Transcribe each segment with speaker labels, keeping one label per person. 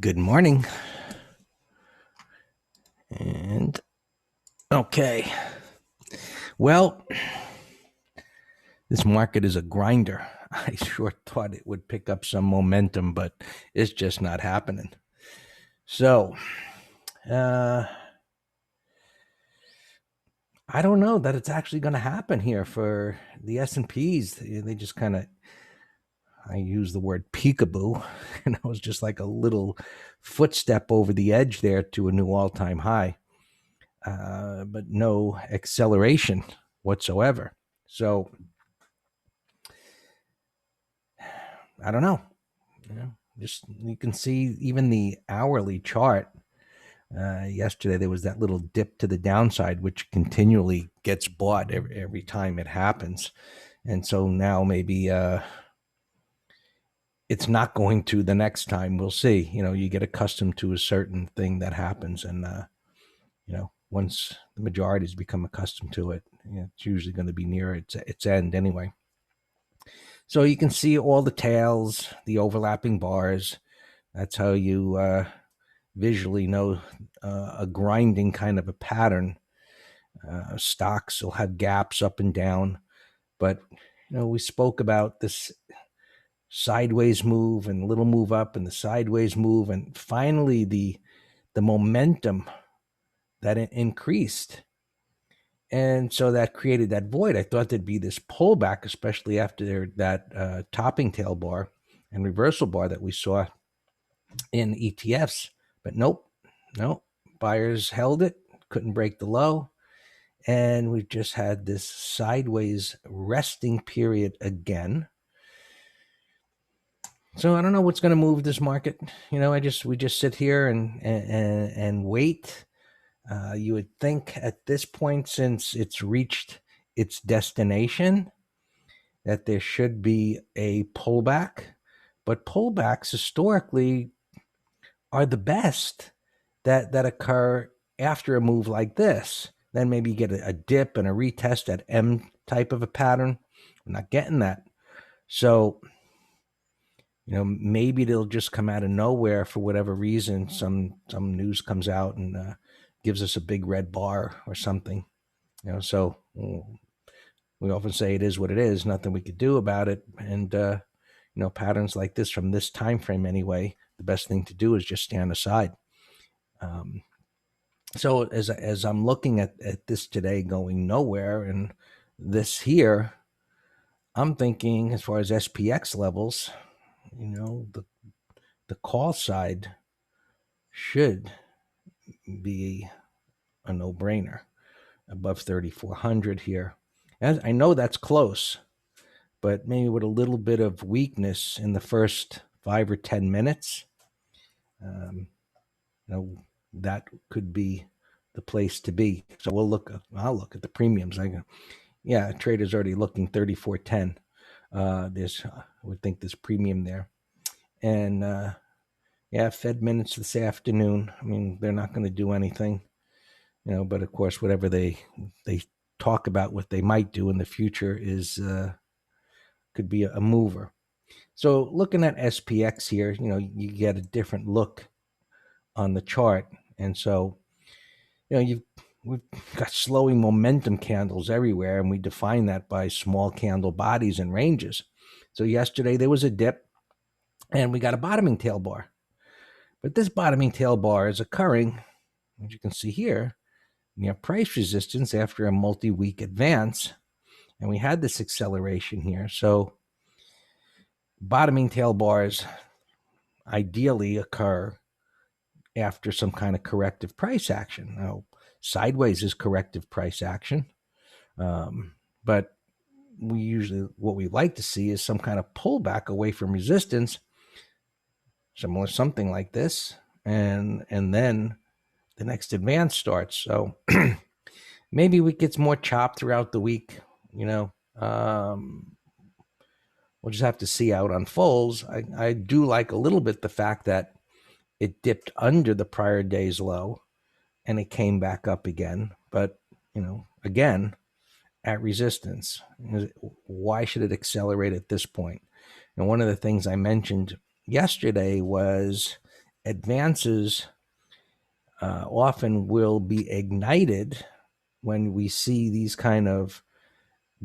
Speaker 1: Good morning. And okay. Well, this market is a grinder. I sure thought it would pick up some momentum, but it's just not happening. So, I don't know that it's actually going to happen here for the S&Ps. They just kind of, I use the word peekaboo, and it was just like a little footstep over the edge there to a new all-time high, but no acceleration whatsoever. So I don't know. Just you can see even the hourly chart. Yesterday there was that little dip to the downside, which continually gets bought every time it happens, and so now maybe it's not going to the next time. We'll see. You get accustomed to a certain thing that happens, and once the majorities become accustomed to it, it's usually going to be near its end anyway. So you can see all the tails, the overlapping bars. That's how you visually know a grinding kind of a pattern. Stocks will have gaps up and down, but we spoke about this sideways move and little move up and the sideways move, and finally the momentum that increased. And so that created that void. I thought there'd be this pullback, especially after that topping tail bar and reversal bar that we saw in ETFs. But nope. Buyers held it, couldn't break the low. And we've just had this sideways resting period again. So I don't know what's going to move this market. We just sit here and wait. You would think at this point, since it's reached its destination, that there should be a pullback. But pullbacks historically are the best that occur after a move like this. Then maybe you get a dip and a retest at M type of a pattern. We're not getting that. So, maybe they'll just come out of nowhere for whatever reason. Some news comes out and gives us a big red bar or something. So we often say it is what it is. Nothing we could do about it. And patterns like this from this time frame anyway, the best thing to do is just stand aside. So as I'm looking at this today going nowhere, and this here, I'm thinking as far as SPX levels, the call side should be a no-brainer above 3,400 here. And I know that's close, but maybe with a little bit of weakness in the first 5 or 10 minutes, that could be the place to be. So I'll look at the premiums. Trader's already looking 34.10. I would think there's premium there. And Fed minutes this afternoon. I mean, they're not going to do anything, but of course, whatever they talk about what they might do in the future is could be a mover. So looking at SPX here, you get a different look on the chart. And so, we've got slowing momentum candles everywhere, and we define that by small candle bodies and ranges. So yesterday there was a dip, and we got a bottoming tail bar. But this bottoming tail bar is occurring, as you can see here, near price resistance after a multi-week advance. And we had this acceleration here. So bottoming tail bars ideally occur after some kind of corrective price action. Now, sideways is corrective price action, but what we like to see is some kind of pullback away from resistance, something like this, and then the next advance starts. So maybe we get more chop throughout the week. We'll just have to see how it unfolds. I do like a little bit the fact that it dipped under the prior day's low and it came back up again. But, again, at resistance. Why should it accelerate at this point? And one of the things I mentioned yesterday was advances often will be ignited when we see these kind of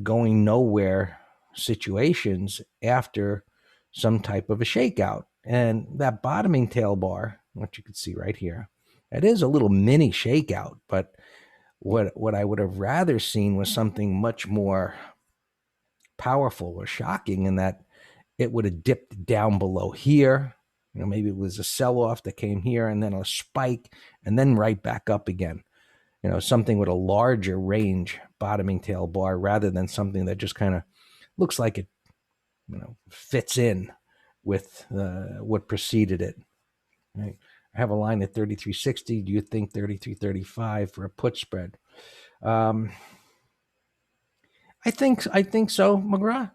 Speaker 1: going nowhere situations after some type of a shakeout. And that bottoming tail bar, what you can see right here, it is a little mini shakeout, but what I would have rather seen was something much more powerful or shocking in that it would have dipped down below here. You know, maybe it was a sell-off that came here and then a spike and then right back up again. You know, something with a larger range bottoming tail bar rather than something that just kind of looks like it, you know, fits in with what preceded it. Right? I have a line at 33.60. Do you think 33.35 for a put spread? I think so, McGraw.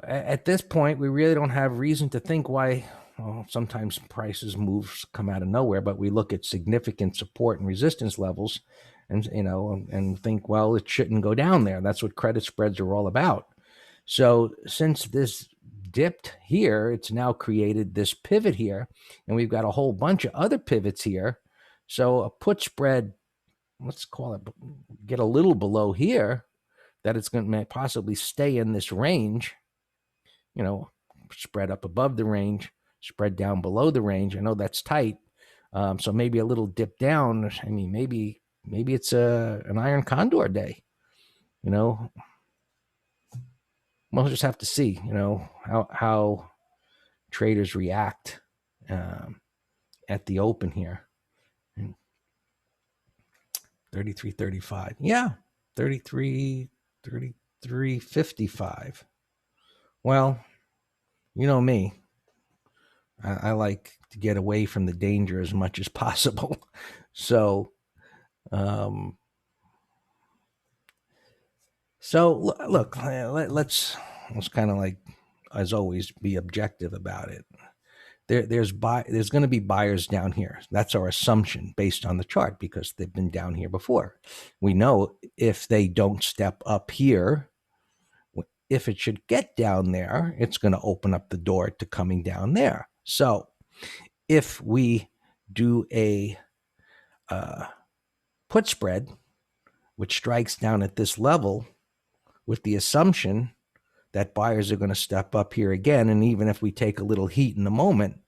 Speaker 1: At this point, we really don't have reason to think why. Well, sometimes prices moves come out of nowhere, but we look at significant support and resistance levels, and think, well, it shouldn't go down there. That's what credit spreads are all about. So since this dipped here, it's now created this pivot here, and we've got a whole bunch of other pivots here. So a put spread, let's call it, get a little below here, that it's going to possibly stay in this range, spread up above the range, spread down below the range. I know that's tight. So maybe a little dip down. I mean, maybe it's an Iron Condor day. We'll just have to see, how traders react at the open here. 33.35. Yeah, 33.55. Well, you know me. I like to get away from the danger as much as possible. So look, let's kind of, like, as always, be objective about it. There's going to be buyers down here. That's our assumption based on the chart because they've been down here before. We know if they don't step up here, if it should get down there, it's going to open up the door to coming down there. So if we do a put spread, which strikes down at this level with the assumption that buyers are going to step up here again, and even if we take a little heat in the moment,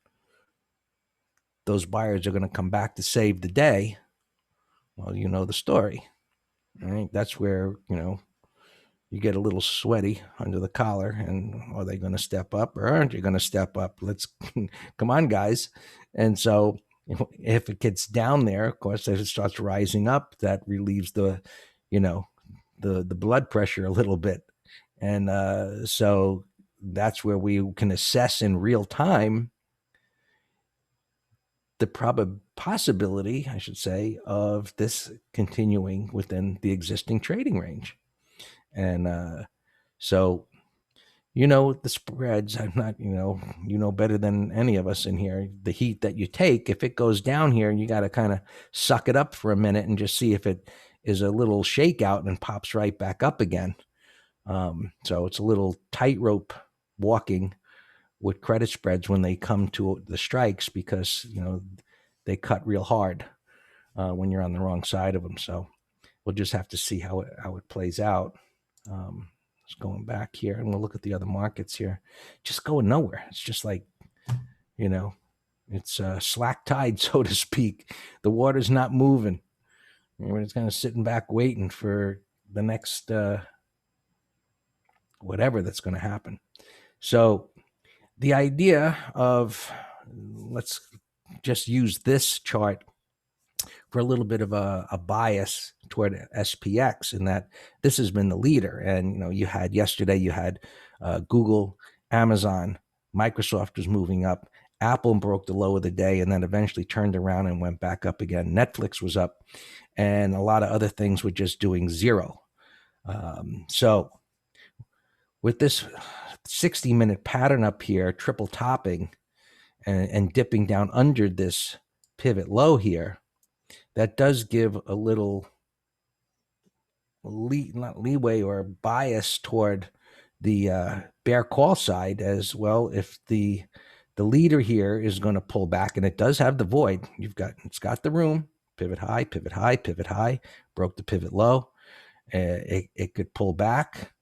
Speaker 1: those buyers are going to come back to save the day. Well, you know the story, right? That's where, you get a little sweaty under the collar, and are they going to step up or aren't you going to step up? Let's come on, guys. And so if it gets down there, of course, as it starts rising up, that relieves the blood pressure a little bit. And so that's where we can assess in real time the possibility, I should say, of this continuing within the existing trading range. And so, the spreads, I'm not, better than any of us in here, the heat that you take, if it goes down here, you got to kind of suck it up for a minute and just see if it is a little shakeout and pops right back up again. So it's a little tightrope walking with credit spreads when they come to the strikes because, they cut real hard when you're on the wrong side of them. So we'll just have to see how it plays out. Just going back here, and we'll look at the other markets here. Just going nowhere. It's just like, it's slack tide, so to speak. The water's not moving. Everybody's kind of sitting back waiting for the next whatever that's going to happen. So the idea of, let's just use this chart for a little bit of a bias toward SPX, in that this has been the leader. And, you had yesterday, you had Google, Amazon, Microsoft was moving up. Apple broke the low of the day and then eventually turned around and went back up again. Netflix was up, and a lot of other things were just doing zero. So with this 60-minute pattern up here, triple topping and dipping down under this pivot low here, that does give a little not leeway or bias toward the bear call side as well. If the The leader here is going to pull back, and it does have the void. It's got the room, pivot high, pivot high, pivot high, broke the pivot low. It could pull back.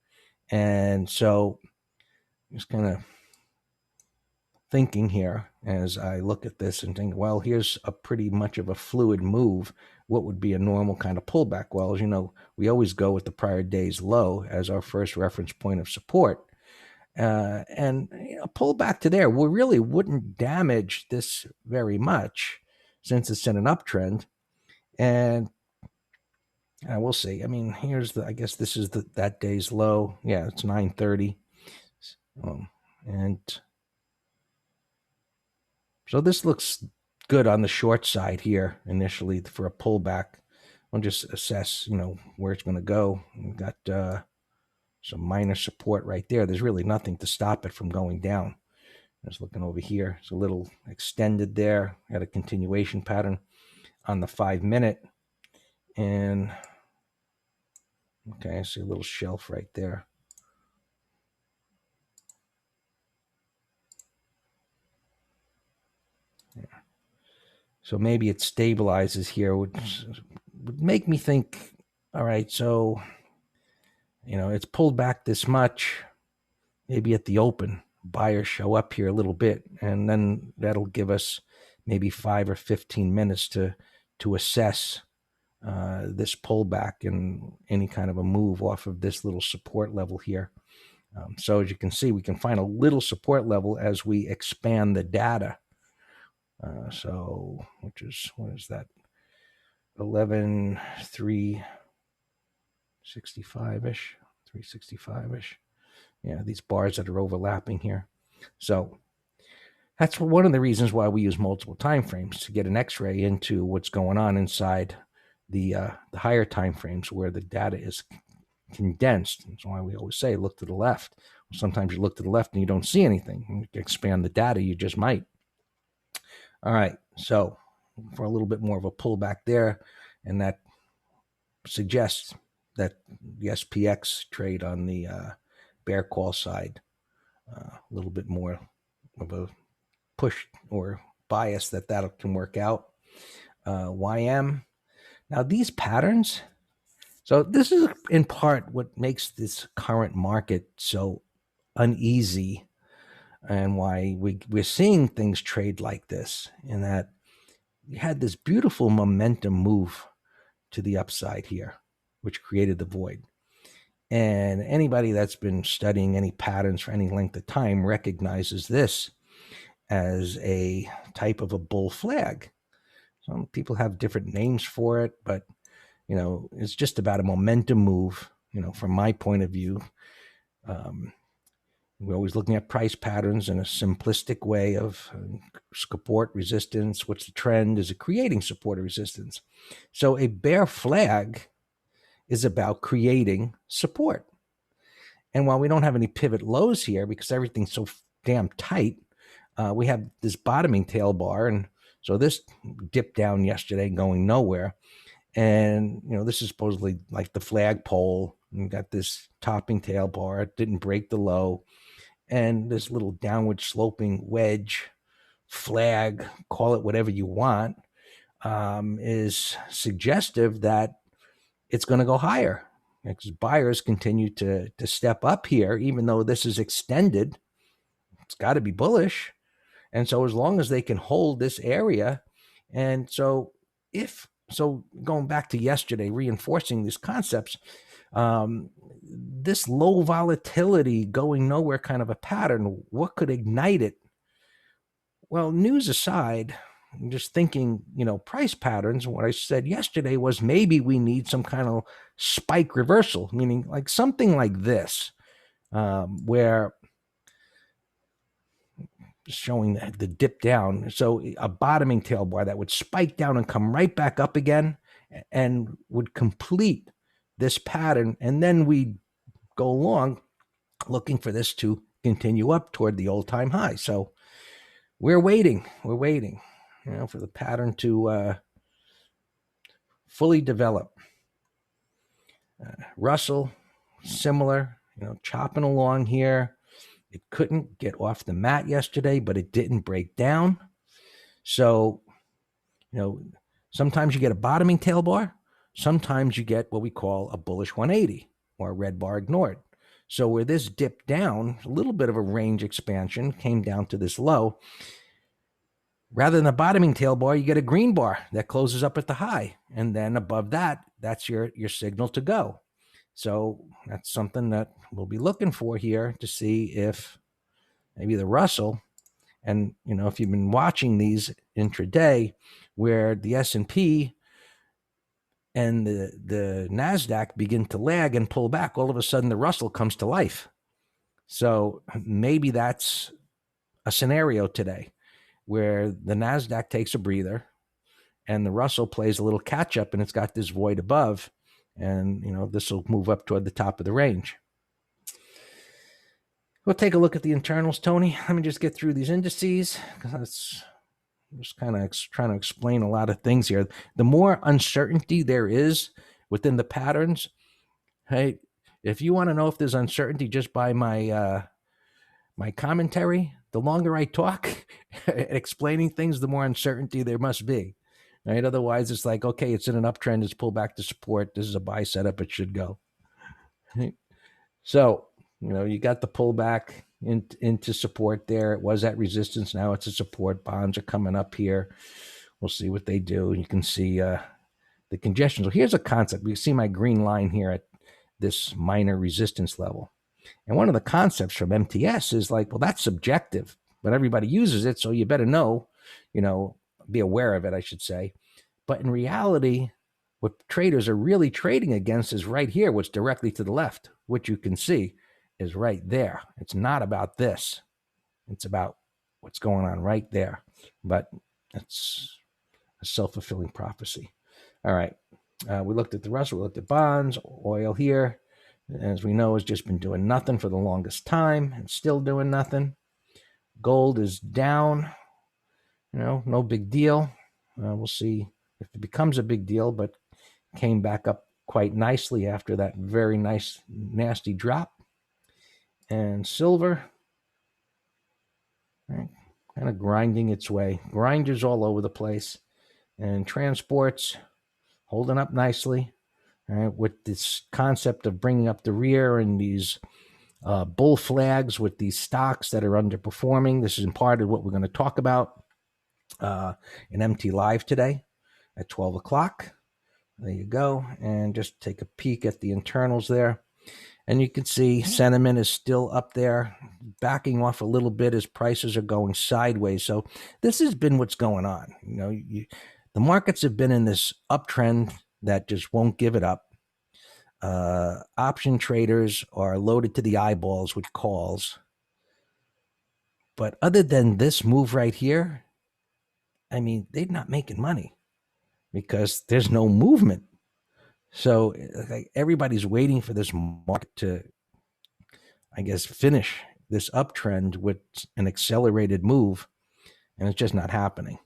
Speaker 1: And so just kind of thinking here as I look at this and think, well, here's a pretty much of a fluid move. What would be a normal kind of pullback? Well, as you know, we always go with the prior day's low as our first reference point of support. And a pullback to there, we really wouldn't damage this very much since it's in an uptrend. And we'll see. I mean, I guess this is that day's low. Yeah, it's 930. And so this looks good on the short side here initially for a pullback. I'll just assess, where it's going to go. We've got some minor support right there. There's really nothing to stop it from going down. Just looking over here, it's a little extended there. Got a continuation pattern on the 5-minute. And, okay, I see a little shelf right there. Yeah. So maybe it stabilizes here, which would make me think, all right, so, it's pulled back this much. Maybe at the open, buyers show up here a little bit, and then that'll give us maybe 5 or 15 minutes to assess this pullback and any kind of a move off of this little support level here. So as you can see, we can find a little support level as we expand the data. So what is that? 11,365-ish, 365-ish. Yeah, these bars that are overlapping here. So that's one of the reasons why we use multiple time frames, to get an X-ray into what's going on inside the higher time frames where the data is condensed. That's why we always say look to the left. Sometimes you look to the left and you don't see anything. You can expand the data, you just might. All right, so for a little bit more of a pullback there, and that suggests that the SPX trade on the bear call side, a little bit more of a push or bias that can work out. YM. Now these patterns, so this is in part what makes this current market so uneasy and why we're seeing things trade like this, in that you had this beautiful momentum move to the upside here, which created the void. And anybody that's been studying any patterns for any length of time recognizes this as a type of a bull flag. Some people have different names for it, but it's just about a momentum move. From my point of view, we're always looking at price patterns in a simplistic way of support, resistance. What's the trend? Is it creating support or resistance? So a bear flag is about creating support. And while we don't have any pivot lows here because everything's so damn tight, we have this bottoming tail bar. And so this dipped down yesterday going nowhere. And, this is supposedly like the flagpole. You got this topping tail bar. It didn't break the low. And this little downward sloping wedge flag, call it whatever you want, is suggestive that it's going to go higher. Because buyers continue to step up here, even though this is extended. It's got to be bullish. And so as long as they can hold this area, and so going back to yesterday, reinforcing these concepts, this low volatility going nowhere kind of a pattern, what could ignite it? Well, news aside, I'm just thinking, price patterns. What I said yesterday was maybe we need some kind of spike reversal, meaning like something like this, where showing the dip down. So a bottoming tail bar that would spike down and come right back up again and would complete this pattern. And then we go along looking for this to continue up toward the all-time high. So we're waiting for the pattern to fully develop. Russell, similar, chopping along here. It couldn't get off the mat yesterday, but it didn't break down. So, sometimes you get a bottoming tail bar. Sometimes you get what we call a bullish 180 or a red bar ignored. So where this dipped down, a little bit of a range expansion, came down to this low. Rather than a bottoming tail bar, you get a green bar that closes up at the high. And then above that, that's your signal to go. So that's something that we'll be looking for here to see if maybe the Russell, and if you've been watching these intraday where the S&P and the NASDAQ begin to lag and pull back, all of a sudden the Russell comes to life. So maybe that's a scenario today where the NASDAQ takes a breather and the Russell plays a little catch up, and it's got this void above, and this will move up toward the top of the range. We'll take a look at the internals, Tony. Let me just get through these indices because that's just kind of trying to explain a lot of things here. The more uncertainty there is within the patterns, hey, if you want to know if there's uncertainty just by my my commentary, the longer I talk explaining things, the more uncertainty there must be. Right? Otherwise, it's like, okay, it's in an uptrend, it's pulled back to support. This is a buy setup, it should go. Right? So, you got the pullback into support there. It was at resistance. Now it's a support. Bonds are coming up here. We'll see what they do. You can see the congestion. So here's a concept. You see my green line here at this minor resistance level. And one of the concepts from MTS is like, well, that's subjective, but everybody uses it. So you better know, be aware of it, I should say. But in reality, what traders are really trading against is right here, what's directly to the left, which you can see is right there. It's not about this. It's about what's going on right there. But it's a self-fulfilling prophecy. All right. We looked at the Russell, we looked at bonds, oil here. As we know, has just been doing nothing for the longest time and still doing nothing. Gold is down. No big deal. We'll see if it becomes a big deal, but came back up quite nicely after that very nice, nasty drop. And silver, right, kind of grinding its way. Grinders all over the place. And transports holding up nicely, right, with this concept of bringing up the rear and these bull flags with these stocks that are underperforming. This is in part of what we're going to talk about in MT Live today at 12 o'clock. There you go. And just take a peek at the internals there. And you can see sentiment is still up there, backing off a little bit as prices are going sideways. So this has been what's going on. The markets have been in this uptrend that just won't give it up. Option traders are loaded to the eyeballs with calls. But other than this move right here, I mean, they're not making money because there's no movement. So everybody's waiting for this market to, I guess, finish this uptrend with an accelerated move, and it's just not happening.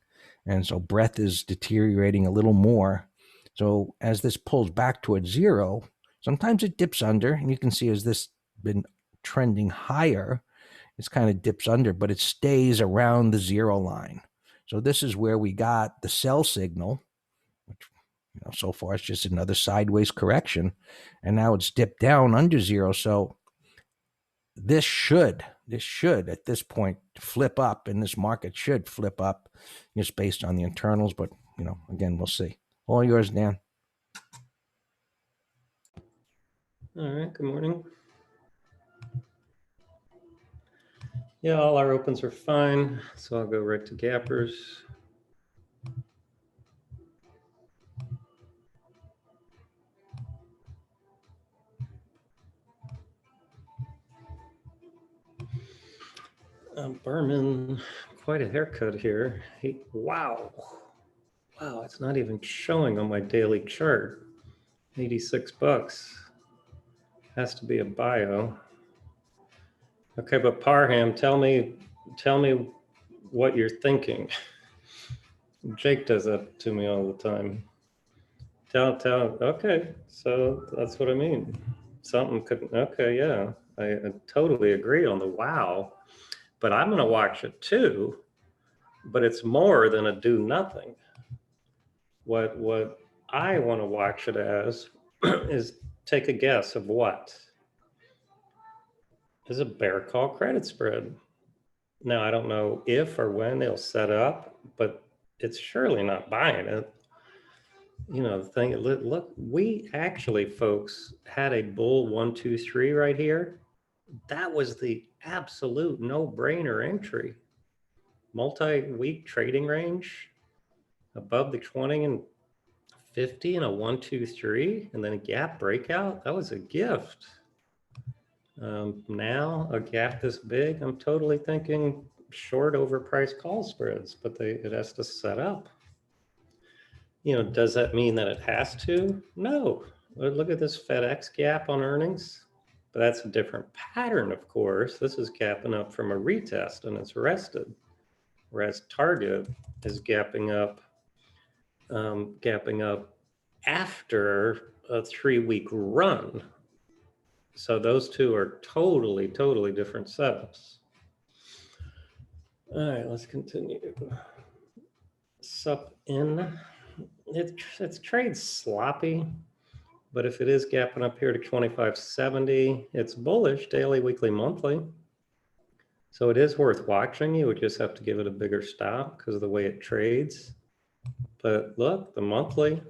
Speaker 1: And so breadth is deteriorating a little more. So as this pulls back towards zero, sometimes it dips under, and you can see as this been trending higher, it's kind of dips under, but it stays around the zero line. So this is where we got the sell signal, which so far it's just another sideways correction, and now it's dipped down under zero. So this should at this point flip up, and this market should flip up just based on the internals. But again, we'll see. All yours, Dan.
Speaker 2: All right, good morning. Yeah, all our opens are fine, so I'll go right to gappers. Berman, quite a haircut here. Wow, it's not even showing on my daily chart. 86 bucks. Has to be a bio. Okay, but Parham, tell me what you're thinking. Jake does that to me all the time. Tell. Okay, so that's what I mean. Something couldn't. Okay, yeah. I totally agree on the wow, but I'm going to watch it too. But it's more than a do nothing. What I want to watch it as is, take a guess of what is a bear call credit spread. Now, I don't know if or when they'll set up, but it's surely not buying it. You know, the thing, look, we actually, folks, had a bull 1, 2, 3 right here. That was the absolute no-brainer entry. Multi-week trading range above the 20 and 50 and a 1, 2, 3, and then a gap breakout. That was a gift. Now a gap this big, I'm totally thinking short overpriced call spreads, but it has to set up. You know, does that mean that it has to? No. Look at this FedEx gap on earnings. But that's a different pattern, of course. This is gapping up from a retest and it's rested. Whereas Target is gapping up after a 3-week run. So those two are totally different setups. All right, let's continue. Sup in. It trades sloppy, but if it is gapping up here to 2570, it's bullish daily, weekly, monthly. So it is worth watching. You would just have to give it a bigger stop because of the way it trades. But look, the monthly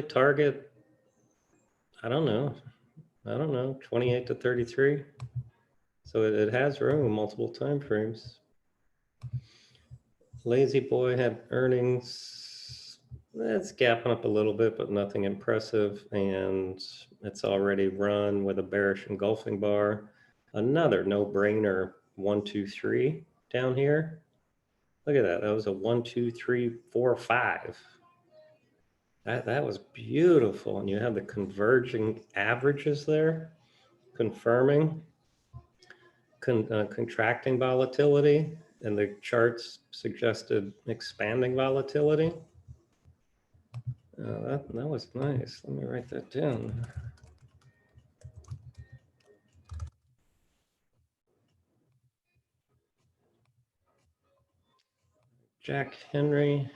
Speaker 2: target, I don't know, 28 to 33. So it has room, multiple time frames. Lazy Boy had earnings. It's gapping up a little bit, but nothing impressive. And it's already run with a bearish engulfing bar. Another no-brainer 1, 2, 3 down here. Look at that. That was a 1, 2, 3, 4, 5. That was beautiful. And you have the converging averages there, confirming contracting volatility, and the charts suggested expanding volatility. That was nice. Let me write that down. Jack Henry.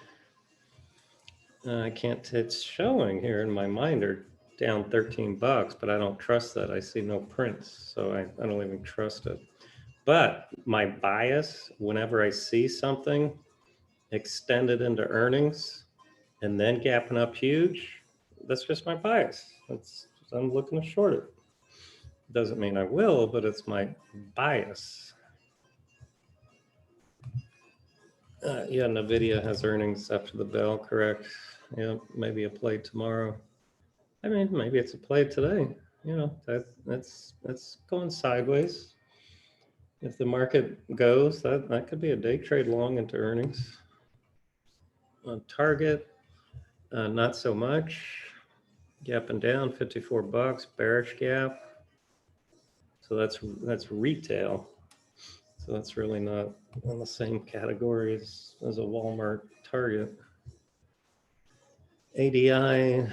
Speaker 2: I can't, it's showing here in my mind are down 13 bucks, but I don't trust that. I see no prints, so I don't even trust it. But my bias, whenever I see something extended into earnings and then gapping up huge, that's just my bias. I'm looking to short it. Doesn't mean I will, but it's my bias. Yeah, NVIDIA has earnings after the bell, correct? Yeah, maybe a play tomorrow. I mean, maybe it's a play today. You know, that's going sideways. If the market goes, that could be a day trade long into earnings. On Target, not so much. Gapping down 54 bucks, bearish gap. So that's retail. So that's really not in the same category as a Walmart Target. ADI,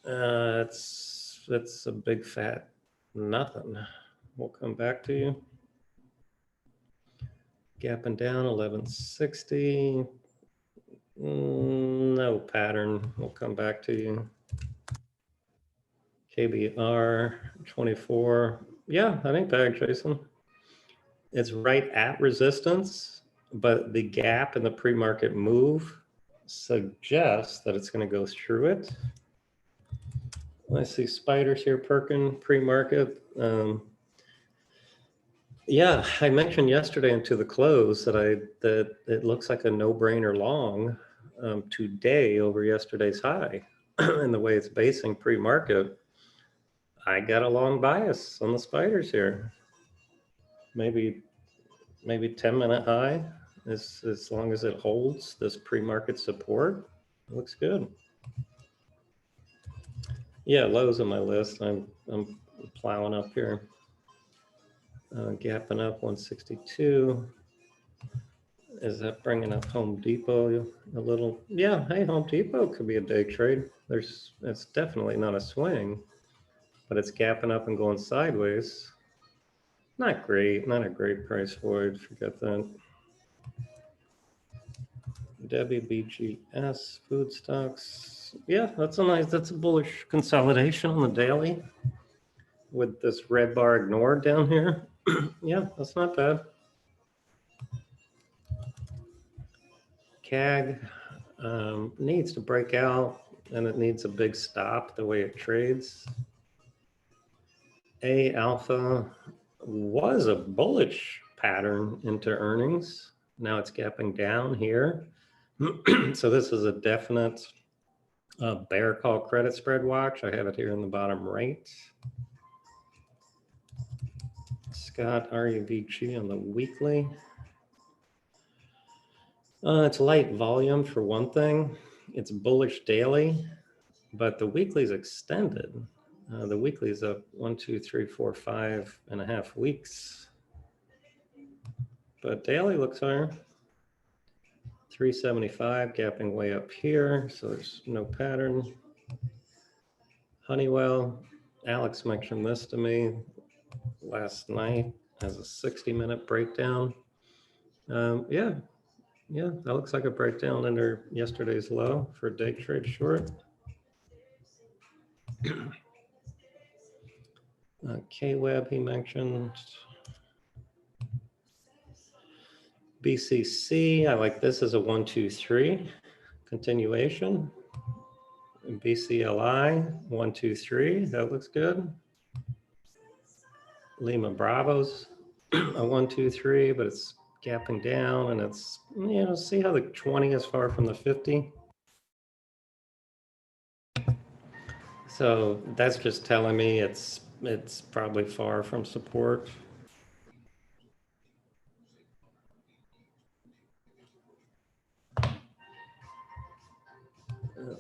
Speaker 2: it's a big fat nothing. We'll come back to you. Gapping down 1160. No pattern. We'll come back to you. KBR 24. Yeah, I think bag, Jason. It's right at resistance, but the gap in the pre-market move suggests that it's going to go through it. I see spiders here perking pre-market. Yeah, I mentioned yesterday into the close that it looks like a no-brainer long today over yesterday's high, and the way it's basing pre-market. I got a long bias on the spiders here. Maybe 10-minute high, as long as it holds this pre-market support, it looks good. Yeah, lows on my list. I'm plowing up here. Gapping up 162. Is that bringing up Home Depot a little? Yeah, hey, Home Depot could be a day trade. It's definitely not a swing. but it's gapping up and going sideways. Not great, not a great price void, forget that. WBGS, food stocks. Yeah, that's a bullish consolidation on the daily with this red bar ignored down here. Yeah, that's not bad. CAG needs to break out, and it needs a big stop the way it trades. A alpha was a bullish pattern into earnings. Now it's gapping down here. So this is a definite bear call credit spread watch. I have it here in the bottom right. Scott RUVG on the weekly. It's light volume for one thing. It's bullish daily, but the weekly is extended. The weekly is up 1, 2, 3, 4, 5.5 weeks. But daily looks higher. 375, gapping way up here, so there's no pattern. Honeywell, Alex mentioned this to me last night as a 60-minute breakdown. Yeah, that looks like a breakdown under yesterday's low for a day trade short. K-Web he mentioned. BCC, I like this as a 1, 2, 3 continuation. BCLI, 1, 2, 3, that looks good. Lima Bravos, a 1, 2, 3, but it's gapping down, and it's, see how the 20 is far from the 50. So that's just telling me it's probably far from support.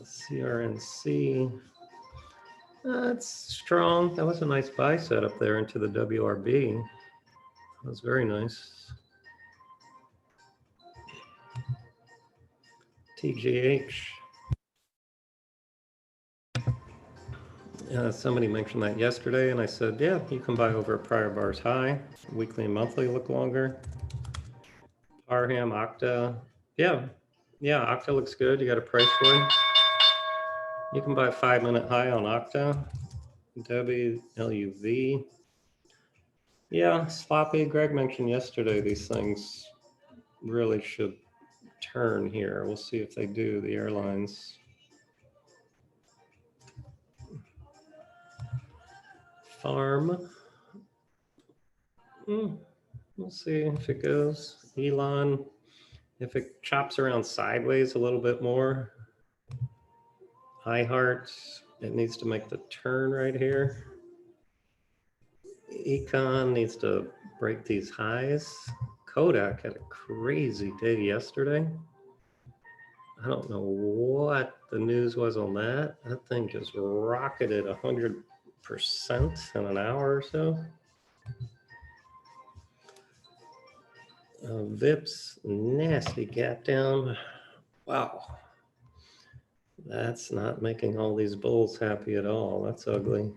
Speaker 2: CRNC, it's strong. That was a nice buy setup there into the WRB. That was very nice. TGH. Somebody mentioned that yesterday, and I said, yeah, you can buy over a prior bar's high. Weekly and monthly look longer. Parham, Okta. Yeah, Okta looks good. You got a price for it. You can buy a 5-minute high on Okta. WLUV. Yeah, sloppy. Greg mentioned yesterday these things really should turn here. We'll see if they do, the airlines. Farm. We'll see if it goes. Elon, if it chops around sideways a little bit more. iHeart, it needs to make the turn right here. Econ needs to break these highs. Kodak had a crazy day yesterday. I don't know what the news was on that. That thing just rocketed 100% in an hour or so. Vips, nasty gap down. Wow. That's not making all these bulls happy at all. That's ugly.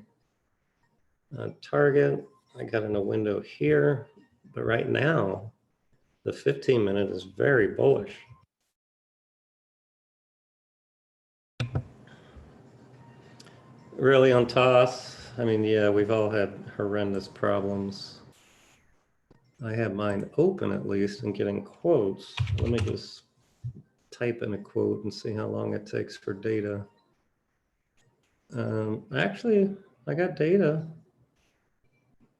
Speaker 2: Target, I got in a window here, but right now, the 15-minute is very bullish. Really on toss. I mean, yeah, we've all had horrendous problems. I have mine open at least and getting quotes. Let me just type in a quote and see how long it takes for data. Actually, I got data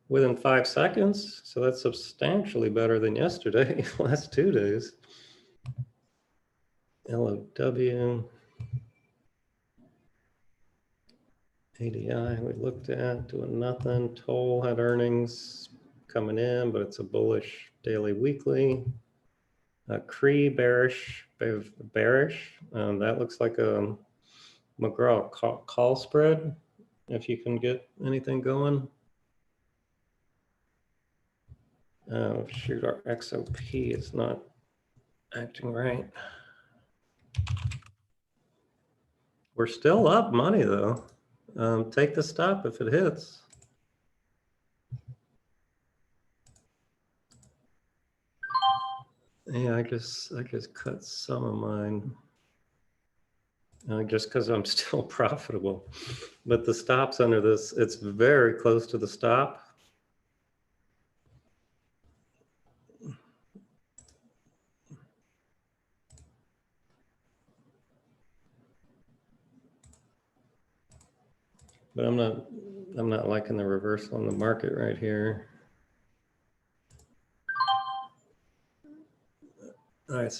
Speaker 2: within 5 seconds, so that's substantially better than yesterday, last 2 days. LOW. ADI we looked at, doing nothing. Toll had earnings coming in, but it's a bullish daily weekly. Cree bearish. That looks like a McGraw call spread, if you can get anything going. Shoot, our XOP is not acting right. We're still up money though. Take the stop if it hits. Yeah, I just cut some of mine. Just because I'm still profitable. But the stop's under this, it's very close to the stop. But I'm not liking the reversal on the market right here. All right, so